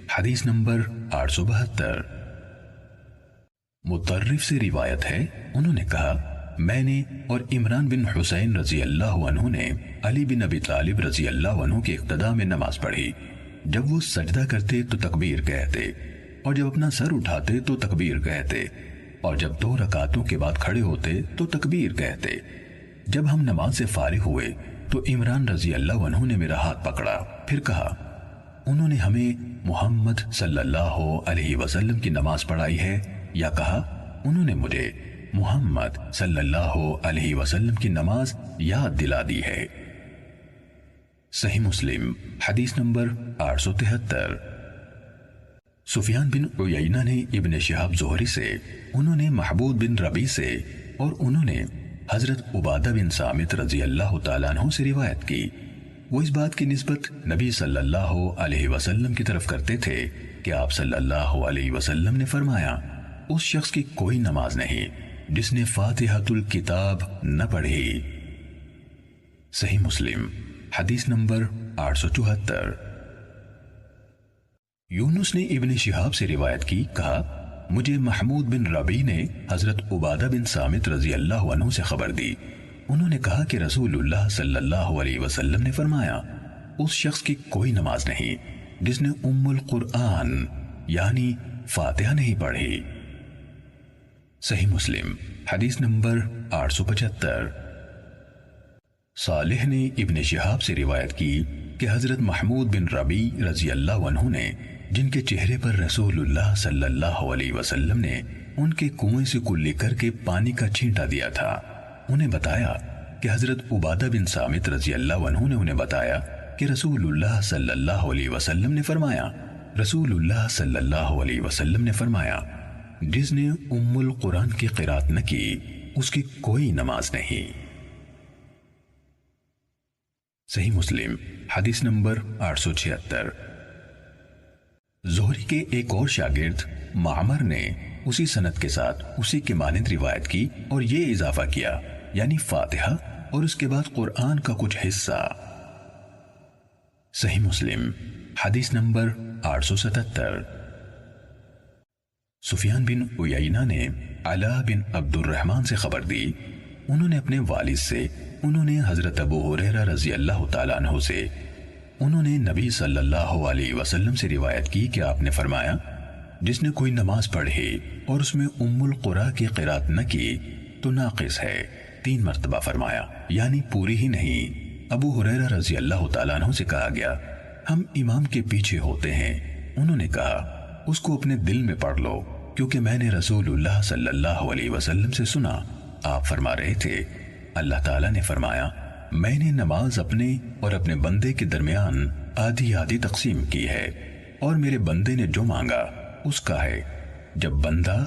حدیث نمبر 872۔ مطرف سے روایت ہے، انہوں نے کہا میں نے اور عمران بن حسین رضی اللہ عنہ نے علی بن ابی طالب رضی اللہ عنہ کی اقتداء میں نماز پڑھی۔ جب وہ سجدہ کرتے تو تکبیر کہتے، اور جب اپنا سر اٹھاتے تو تکبیر کہتے، اور جب 2 رکعتوں کے بعد کھڑے ہوتے تو تکبیر کہتے۔ جب ہم نماز سے فارغ ہوئے تو عمران رضی اللہ عنہ نے میرا ہاتھ پکڑا، پھر کہا انہوں نے ہمیں محمد صلی اللہ علیہ وسلم کی نماز پڑھائی ہے، یا کہا انہوں نے مجھے محمد صلی اللہ علیہ وسلم کی نماز یاد دلا دی ہے۔ صحیح مسلم حدیث نمبر 873۔ سفیان بن عیینہ نے ابن شہاب زہری سے، انہوں نے محبوب بن ربیع سے، اور انہوں نے حضرت عبادہ بن صامت رضی اللہ تعالیٰ عنہ سے روایت کی۔ وہ اس بات کی نسبت نبی صلی اللہ علیہ وسلم کی طرف کرتے تھے کہ آپ صلی اللہ علیہ وسلم نے فرمایا اس شخص کی کوئی نماز نہیں جس نے فاتحۃ الکتاب نہ پڑھی۔ صحیح مسلم حدیث نمبر 874۔ یونس نے ابن شہاب سے روایت کی، کہا مجھے محمود بن ربیع نے حضرت عبادہ بن صامت رضی اللہ عنہ سے خبر دی، انہوں نے کہا کہ رسول اللہ صلی اللہ علیہ وسلم نے فرمایا اس شخص کی کوئی نماز نہیں جس نے ام القرآن یعنی فاتحہ نہیں پڑھی۔ صحیح مسلم حدیث نمبر 875۔ صالح نے ابن شہاب سے روایت کی کہ حضرت محمود بن ربیع رضی اللہ عنہ نے، جن کے چہرے پر رسول اللہ صلی اللہ علیہ وسلم نے ان کے کنویں سے کلی کر کے پانی کا چھینٹا دیا تھا، انہیں بتایا کہ حضرت عبادہ بن صامت رضی اللہ عنہ نے انہیں بتایا کہ رسول اللہ صلی اللہ علیہ وسلم نے فرمایا، رسول اللہ صلی اللہ علیہ وسلم نے فرمایا جس نے ام القرآن کی قرات نہ کی اس کی کوئی نماز نہیں۔ صحیح مسلم حدیث نمبر 876۔ زہری کے ایک اور شاگرد معمر نے اسی سند کے ساتھ اسی کے مانند روایت کی اور یہ اضافہ کیا، یعنی فاتحہ اور اس کے بعد قرآن کا کچھ حصہ۔ صحیح مسلم حدیث نمبر 877۔ سفیان بن عیینہ نے علا بن عبد الرحمن سے خبر دی، انہوں نے اپنے والد سے، انہوں نے حضرت ابو ہریرہ رضی اللہ تعالیٰ عنہ سے، انہوں نے نبی صلی اللہ علیہ وسلم سے روایت کی کہ آپ نے فرمایا جس نے کوئی نماز پڑھی اور اس میں ام القرآن کی قرات نہ کی تو ناقص ہے، 3 مرتبہ فرمایا، یعنی پوری ہی نہیں۔ ابو ہریرہ رضی اللہ تعالیٰ عنہ سے کہا گیا ہم امام کے پیچھے ہوتے ہیں، انہوں نے کہا اس کو اپنے دل میں پڑھ لو، کیونکہ میں نے رسول اللہ صلی اللہ علیہ وسلم سے سنا، آپ فرما رہے تھے اللہ تعالیٰ نے فرمایا میں نے نماز اپنے اور اپنے بندے کے درمیان آدھی آدھی تقسیم کی ہے، اور میرے بندے نے جو مانگا اس کا ہے۔ جب بندہ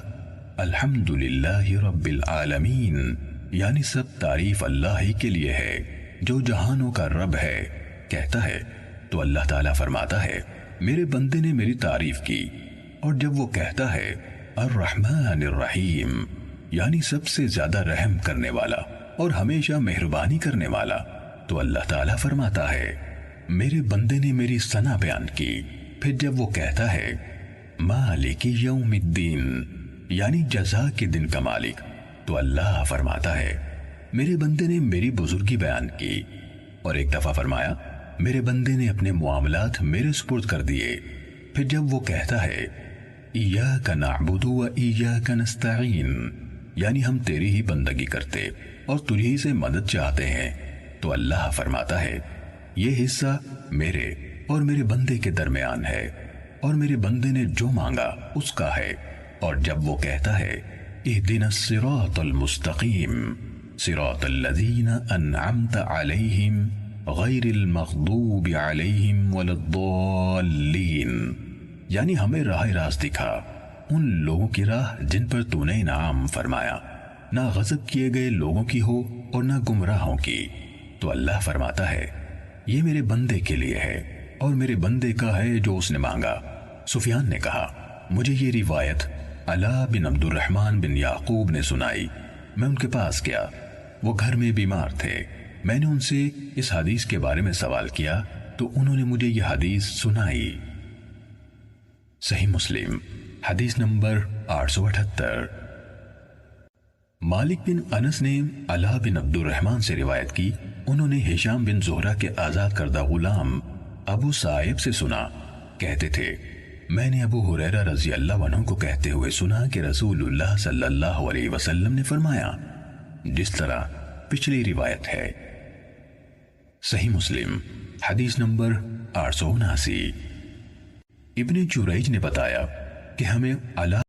الحمدللہ رب العالمین یعنی سب تعریف اللہ ہی کے لیے ہے جو جہانوں کا رب ہے کہتا ہے تو اللہ تعالیٰ فرماتا ہے میرے بندے نے میری تعریف کی، اور جب وہ کہتا ہے الرحمن الرحیم یعنی سب سے زیادہ رحم کرنے والا اور ہمیشہ مہربانی کرنے والا، تو اللہ تعالیٰ فرماتا ہے میرے بندے نے میری ثنا بیان کی۔ پھر جب وہ کہتا ہے مالک یوم الدین یعنی جزا کے دن کا مالک، تو اللہ فرماتا ہے میرے بندے نے میری بزرگی بیان کی، اور ایک دفعہ فرمایا میرے بندے نے اپنے معاملات میرے سپرد کر دیے۔ پھر جب وہ کہتا ہے ایاک نعبد و ایاک نستعین یعنی ہم تیری ہی بندگی کرتے اور تجھی سے مدد چاہتے ہیں، تو اللہ فرماتا ہے یہ حصہ میرے اور میرے بندے کے درمیان ہے، اور میرے بندے نے جو مانگا اس کا ہے۔ اور جب وہ کہتا ہے اہدنا الصراط المستقیم صراط الذین انعمت علیہم غیر المغضوب علیہم ولا الضالین یعنی ہمیں راہ راست دکھا، ان لوگوں کی راہ جن پر تو نے انعام فرمایا، نہ غضب کیے گئے لوگوں کی ہو اور نہ گمراہوں کی، تو اللہ فرماتا ہے یہ میرے بندے کے لیے ہے اور میرے بندے کا ہے جو اس نے مانگا۔ سفیان نے کہا مجھے یہ روایت علا بن عبد الرحمن بن یعقوب نے سنائی، میں ان کے پاس گیا، وہ گھر میں بیمار تھے، میں نے ان سے اس حدیث کے بارے میں سوال کیا تو انہوں نے مجھے یہ حدیث سنائی۔ صحیح مسلم حدیث نمبر 878۔ مالک بن انس نے علا بن عبد الرحمن سے روایت کی، انہوں نے ہشام بن زہرہ کے آزاد کردہ غلام ابو صائب سے سنا، کہتے تھے میں نے ابو ہریرہ رضی اللہ عنہ کو کہتے ہوئے سنا کہ رسول اللہ صلی اللہ علیہ وسلم نے فرمایا، جس طرح پچھلی روایت ہے۔ صحیح مسلم حدیث نمبر 879۔ ابن جریج نے بتایا کہ ہمیں علا